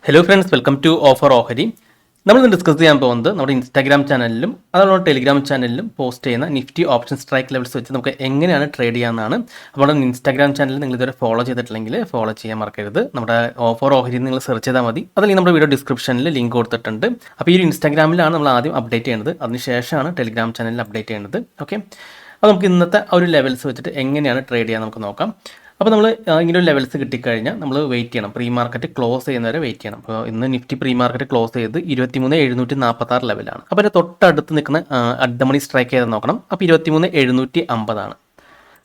Hello friends, welcome to offer ഓഹരി. നമ്മൾ ഇന്ന് ഡിസ്കസ് ചെയ്യാൻ പോകുന്നത് നമ്മുടെ ഇൻസ്റ്റാഗ്രാം ചാനലിലും അതുപോലെ ടെലിഗ്രാം ചാനലിലും പോസ്റ്റ് ചെയ്യുന്ന നിഫ്റ്റി ഓപ്ഷൻ സ്ട്രൈക്ക് ലെവൽസ് വെച്ച് നമുക്ക് എങ്ങനെയാണ് ട്രേഡ് ചെയ്യാമെന്നാണ്. നമ്മുടെ ഇൻസ്റ്റാഗ്രാം ചാനൽ നിങ്ങൾ ഇതുവരെ ഫോളോ ചെയ്തിട്ടില്ലെങ്കിൽ ഫോളോ ചെയ്യാൻ മറക്കരുത്. നമ്മുടെ ഓഫർ ഓഹരി നിങ്ങൾ സെർച്ച് ചെയ്താൽ മതി. അതല്ലെങ്കിൽ നമ്മുടെ വീഡിയോ ഡിസ്ക്രിപ്ഷനിൽ ലിങ്ക് കൊടുത്തിട്ടുണ്ട്. അപ്പോൾ ഈ ഒരു ഇൻസ്റ്റാഗ്രാമിലാണ് നമ്മൾ ആദ്യം അപ്ഡേറ്റ് ചെയ്യുന്നത്, അതിനുശേഷമാണ് ടെലിഗ്രാം ചാനലിൽ അപ്ഡേറ്റ് ചെയ്യുന്നത്. ഓക്കെ, അപ്പോൾ നമുക്ക് ഇന്നത്തെ ആ ഒരു ലെവൽസ് വെച്ചിട്ട് എങ്ങനെയാണ് ട്രേഡ് ചെയ്യാൻ നമുക്ക് നോക്കാം. അപ്പോൾ നമ്മൾ ഇങ്ങനെ ഒരു ലെവൽസ് കിട്ടിക്കഴിഞ്ഞാൽ നമ്മൾ വെയിറ്റ് ചെയ്യണം, പ്രീ മാർക്കറ്റ് ക്ലോസ് ചെയ്യുന്നവരെ വെയിറ്റ് ചെയ്യണം. അപ്പോൾ ഇന്ന് നിഫ്റ്റി പ്രീ മാർക്കറ്റ് ക്ലോസ് ചെയ്ത് 23,746 ലെവലാണ്. അപ്പോൾ അതിൻ്റെ തൊട്ടടുത്ത് നിൽക്കുന്ന അറ്റ് ദ മണി സ്ട്രൈക്ക് ചെയ്ത് നോക്കണം. അപ്പോൾ 23,750 ആണ്.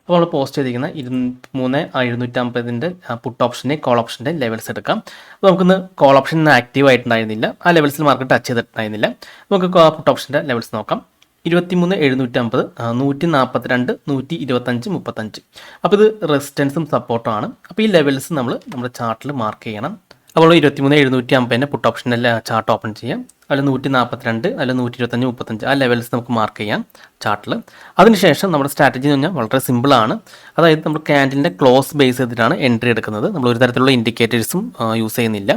അപ്പോൾ നമ്മൾ പോസ്റ്റ് ചെയ്തിരിക്കുന്ന 23,750 പുട്ട് ഓപ്ഷൻ്റെ കോൾ ഓപ്ഷൻ്റെ ലെവൽസ് എടുക്കാം. അപ്പോൾ നമുക്കിന്ന് കോൾ ഓപ്ഷൻ ആക്റ്റീവ് ആയിട്ടുണ്ടായിരുന്നില്ല, ആ ലെവൽസിൽ മാർക്കറ്റ് ടച്ച് ചെയ്തിട്ടുണ്ടായിരുന്നില്ല. നമുക്ക് പുട്ട് ഓപ്ഷൻ്റെ ലെവൽസ് നോക്കാം. 23,750, 142, 125, 35. അപ്പോൾ ഇത് റെസിസ്റ്റൻസും സപ്പോർട്ടും ആണ്. അപ്പോൾ ഈ ലെവൽസ് നമ്മൾ നമ്മുടെ ചാർട്ടിൽ മാർക്ക് ചെയ്യണം. അപ്പോൾ 23,750 പുട്ട് ഓപ്ഷൻ്റെ ചാർട്ട് ഓപ്പൺ ചെയ്യാം. അതിൽ 142, അതിൽ 125, 35 ആ ലെവൽസ് നമുക്ക് മാർക്ക് ചെയ്യാം ചാർട്ടിൽ. അതിനുശേഷം നമ്മുടെ സ്ട്രാറ്റജി എന്ന് പറഞ്ഞാൽ വളരെ സിമ്പിളാണ്. അതായത് നമ്മൾ ക്യാൻഡിലിൻ്റെ ക്ലോസ് ബേസ് ചെയ്തിട്ടാണ് എൻട്രി എടുക്കുന്നത്. നമ്മൾ ഒരു തരത്തിലുള്ള ഇൻഡിക്കേറ്റേഴ്സും യൂസ് ചെയ്യുന്നില്ല.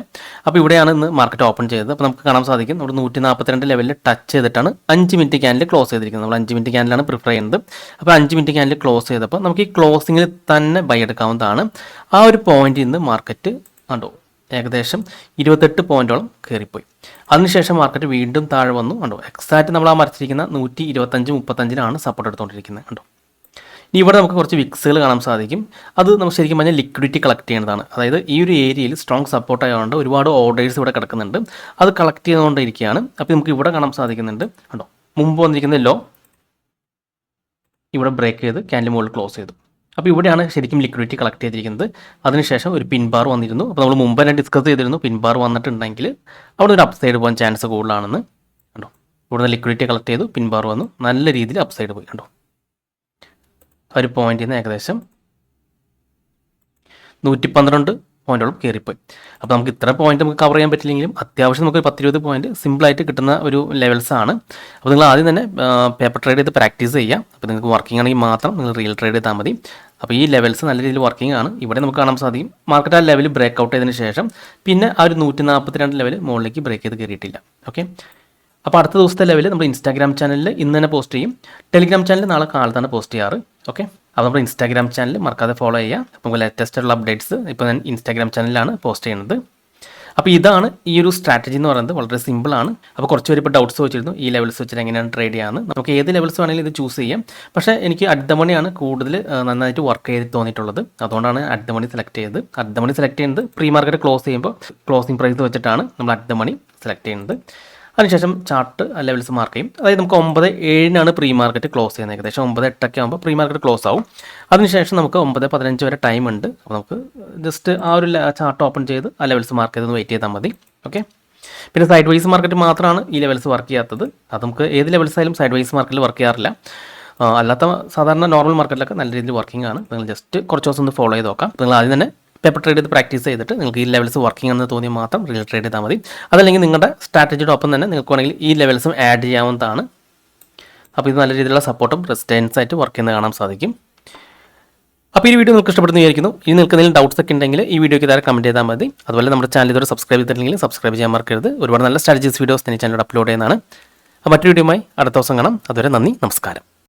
അപ്പോൾ ഇവിടെയാണ് ഇന്ന് മാർക്കറ്റ് ഓപ്പൺ ചെയ്തത്. അപ്പോൾ നമുക്ക് കാണാൻ സാധിക്കും നമ്മൾ 142 ലെവലിൽ ടച്ച് ചെയ്തിട്ടാണ് 5 മിനിറ്റ് ക്യാൻഡിൽ ക്ലോസ് ചെയ്തിരിക്കുന്നത്. നമ്മൾ 5 മിനിറ്റ് ക്യാൻഡിലാണ് പ്രിഫർ ചെയ്യുന്നത്. അപ്പോൾ 5 മിനിറ്റ് ക്യാൻഡിൽ ക്ലോസ് ചെയ്തപ്പോൾ നമുക്ക് ഈ ക്ലോസിങ്ങിൽ തന്നെ ബൈ എടുക്കാവുന്നതാണ്. ആ ഒരു പോയിന്റിൽ നിന്ന് മാർക്കറ്റ് കണ്ടോ ഏകദേശം 28 പോയിന്റോളം കയറിപ്പോയി. അതിനുശേഷം മാർക്കറ്റ് വീണ്ടും താഴെ വന്നു. കണ്ടോ എക്സാക്റ്റ് നമ്മൾ ആ മറിച്ചിരിക്കുന്ന 125, 35 സപ്പോർട്ട് എടുത്തുകൊണ്ടിരിക്കുന്നത്. കണ്ടോ ഇനി ഇവിടെ നമുക്ക് കുറച്ച് വിക്സുകൾ കാണാൻ സാധിക്കും. അത് നമുക്ക് ശരിക്കും പറഞ്ഞാൽ ലിക്വിഡിറ്റി കളക്ട് ചെയ്യുന്നതാണ്. അതായത് ഈ ഒരു ഏരിയയിൽ സ്ട്രോങ് സപ്പോർട്ട് ആയതുകൊണ്ട് ഒരുപാട് ഓർഡേഴ്സ് ഇവിടെ കിടക്കുന്നുണ്ട്, അത് കളക്ട് ചെയ്തുകൊണ്ടിരിക്കുകയാണ്. അപ്പോൾ നമുക്ക് ഇവിടെ കാണാൻ സാധിക്കുന്നുണ്ട്. കണ്ടോ മുമ്പ് വന്നിരിക്കുന്ന ലോ ഇവിടെ ബ്രേക്ക് ചെയ്ത് ക്യാൻഡിൽ മുകളിൽ ക്ലോസ് ചെയ്തു. അപ്പോൾ ഇവിടെയാണ് ശരിക്കും ലിക്വിഡിറ്റി കളക്ട് ചെയ്തിരിക്കുന്നത്. അതിനുശേഷം ഒരു പിൻ ബാർ വന്നിരുന്നു. അപ്പോൾ നമ്മൾ മുമ്പ് തന്നെ ഡിസ്കസ് ചെയ്തിരുന്നു, പിൻ ബാർ വന്നിട്ടുണ്ടെങ്കിൽ അവിടെ ഒരു അപ്സൈഡ് പോകാൻ ചാൻസ് കൂടുതലാണെന്ന്. കണ്ടോ ഇവിടുന്ന് ലിക്വിഡിറ്റി കളക്ട് ചെയ്തു, പിൻ ബാർ വന്നു, നല്ല രീതിയിൽ അപ്സൈഡ് പോയി. കണ്ടോ ഒരു പോയിന്റിൽ നിന്ന് ഏകദേശം 112 പോയിന്റോളം കയറിപ്പോയി. അപ്പോൾ നമുക്ക് ഇത്ര പോയിന്റ് നമുക്ക് കവർ ചെയ്യാൻ പറ്റില്ലെങ്കിലും അത്യാവശ്യം നമുക്ക് 10-20 പോയിന്റ് സിമ്പിളായിട്ട് കിട്ടുന്ന ഒരു ലെവൽസ് ആണ്. അപ്പോൾ നിങ്ങൾ ആദ്യം തന്നെ പേപ്പർ ട്രേഡ് ചെയ്ത് പ്രാക്ടീസ് ചെയ്യുക. അപ്പോൾ നിങ്ങൾക്ക് വർക്കിംഗ് ആണെങ്കിൽ മാത്രം നിങ്ങൾ റിയൽ ട്രേഡ് ചെയ്താൽ മതി. അപ്പോൾ ഈ ലെവൽസ് നല്ല രീതിയിൽ വർക്കിംഗ് ആണ്. ഇവിടെ നമുക്ക് കാണാൻ സാധിക്കും മാർക്കറ്റ് ആ ലെവൽ ബ്രേക്ക് ഔട്ട് ചെയ്തതിന് ശേഷം പിന്നെ ആ ഒരു 142 ലെവൽ മുകളിലേക്ക് ബ്രേക്ക് ചെയ്ത് കയറിയിട്ടില്ല. ഓക്കെ, അപ്പോൾ അടുത്ത ദിവസത്തെ ലെവൽ നമ്മൾ ഇൻസ്റ്റാഗ്രാം ചാനലിൽ ഇന്ന് തന്നെ പോസ്റ്റ് ചെയ്യും. ടെലിഗ്രാം ചാനൽ നാളെ കാലത്താണ് പോസ്റ്റ് ചെയ്യാറ്. ഓക്കെ, അപ്പോൾ നമ്മുടെ ഇൻസ്റ്റാഗ്രാം ചാനൽ മറക്കാതെ ഫോളോ ചെയ്യുക. അപ്പോൾ ലേറ്റസ്റ്റ് ഉള്ള അപ്ഡേറ്റ്സ് ഇപ്പോൾ ഞാൻ ഇൻസ്റ്റാഗ്രാം ചാനലിലാണ് പോസ്റ്റ് ചെയ്യുന്നത്. അപ്പോൾ ഇതാണ് ഈ ഒരു സ്ട്രാറ്റജി എന്ന് പറയുന്നത്, വളരെ സിമ്പിളാണ്. അപ്പോൾ കുറച്ച് പേര് ഇപ്പോൾ ഡൗട്ട്സ് വെച്ചിരുന്നു ഈ ലെവൽസ് വെച്ചിട്ട് എങ്ങനെയാണ് ട്രേഡ് ചെയ്യാമെന്ന്. നമുക്ക് ഏത് ലെവൽസ് വേണമെങ്കിലും ഇത് ചൂസ് ചെയ്യാം. പക്ഷേ എനിക്ക് അറ്റ് ദ മണിയാണ് കൂടുതൽ നന്നായിട്ട് വർക്ക് ചെയ്ത് തോന്നിയിട്ടുള്ളത്. അതുകൊണ്ടാണ് അറ്റ് ദ മണി സെലക്ട് ചെയ്തത്. അറ്റ് ദ മണി സെലക്ട് ചെയ്യുന്നത് പ്രീ മാർക്കറ്റ് ക്ലോസ് ചെയ്യുമ്പോൾ ക്ലോസിംഗ് പ്രൈസ് വെച്ചിട്ടാണ് നമ്മൾ അറ്റ് ദ മണി സെലക്ട് ചെയ്യുന്നത്. അതിനുശേഷം ചാർട്ട് ലെവൽസ് മാർക്ക് ചെയ്യും. അതായത് നമുക്ക് 9:07 പ്രീ മാർക്കറ്റ് ക്ലോസ് ചെയ്യുന്നത്. ഏകദേശം 9:08 ആകുമ്പോൾ പ്രീ മാർക്കറ്റ് ക്ലോസ് ആവും. അതിനുശേഷം നമുക്ക് 9:15 വരെ ടൈം ഉണ്ട്. അപ്പോൾ നമുക്ക് ജസ്റ്റ് ആ ഒരു ചാർട്ട് ഓപ്പൺ ചെയ്ത് ആ ലെവൽസ് മാർക്ക് ചെയ്ത് വെയിറ്റ് ചെയ്താൽ മതി. ഓക്കെ, പിന്നെ സൈഡ് വൈസ് മാർക്കറ്റ് മാത്രമാണ് ഈ ലെവൽസ് വർക്ക് ചെയ്യാത്തത്. അത് നമുക്ക് ഏത് ലെവൽസ് ആയാലും സൈഡ് വൈസ് മാർക്കറ്റിൽ വർക്ക് ചെയ്യാറില്ല. അല്ലാത്ത സാധാരണ നോർമൽ മാർക്കറ്റിലൊക്കെ നല്ല രീതിയിൽ വർക്കിംഗ് ആണ്. നിങ്ങൾ ജസ്റ്റ് കുറച്ച് ദിവസം ഒന്ന് ഫോളോ ചെയ്ത് നോക്കാം. നിങ്ങൾ ആദ്യം തന്നെ പേപ്പർ ട്രേഡ് ചെയ്ത് പ്രാക്ടീസ് ചെയ്തിട്ട് നിങ്ങൾക്ക് ഈ ലെവൽസ് വർക്കിംഗ് എന്ന് തോന്നിയാൽ മാത്രം റിയൽ ട്രേഡ് ചെയ്താൽ മതി. അതല്ലെങ്കിൽ നിങ്ങളുടെ സ്ട്രാറ്റജിയുടെ ഒപ്പം തന്നെ നിങ്ങൾക്ക് വേണമെങ്കിൽ ഈ ലെവൽസും ആഡ് ചെയ്യാവുന്നതാണ്. അപ്പോൾ ഇത് നല്ല രീതിയിലുള്ള സപ്പോർട്ടും റെസിസ്റ്റൻസ് ആയിട്ട് വർക്ക് ചെയ്യുന്നത് കാണാൻ സാധിക്കും. അപ്പോൾ ഈ വീഡിയോ നിങ്ങൾക്ക് ഇഷ്ടപ്പെടുന്നു വിചാരിക്കുന്നു. ഇനി നിങ്ങൾക്ക് എന്തെങ്കിലും ഡൗട്ട്സ് ഒക്കെ ഉണ്ടെങ്കിൽ ഈ വീഡിയോയ്ക്ക് താഴെ കമൻറ്റ് ചെയ്താൽ മതി. അതുപോലെ നമ്മുടെ ചാനൽ ഇതുവരെ സബ്സ്ക്രൈബ് ചെയ്തിട്ടില്ലെങ്കിൽ സബ്സ്ക്രൈബ് ചെയ്യാൻ മറക്കരുത്. ഒരുപാട് നല്ല സ്ട്രാറ്റജീസ് വീഡിയോസ് ഈ ചാനലിൽ അപ്ലോഡ് ചെയ്യുന്നതാണ്. അപ്പോൾ മറ്റൊരു വീഡിയോയുമായി അടുത്ത ദിവസം കാണാം. അതുവരെ നന്ദി, നമസ്കാരം.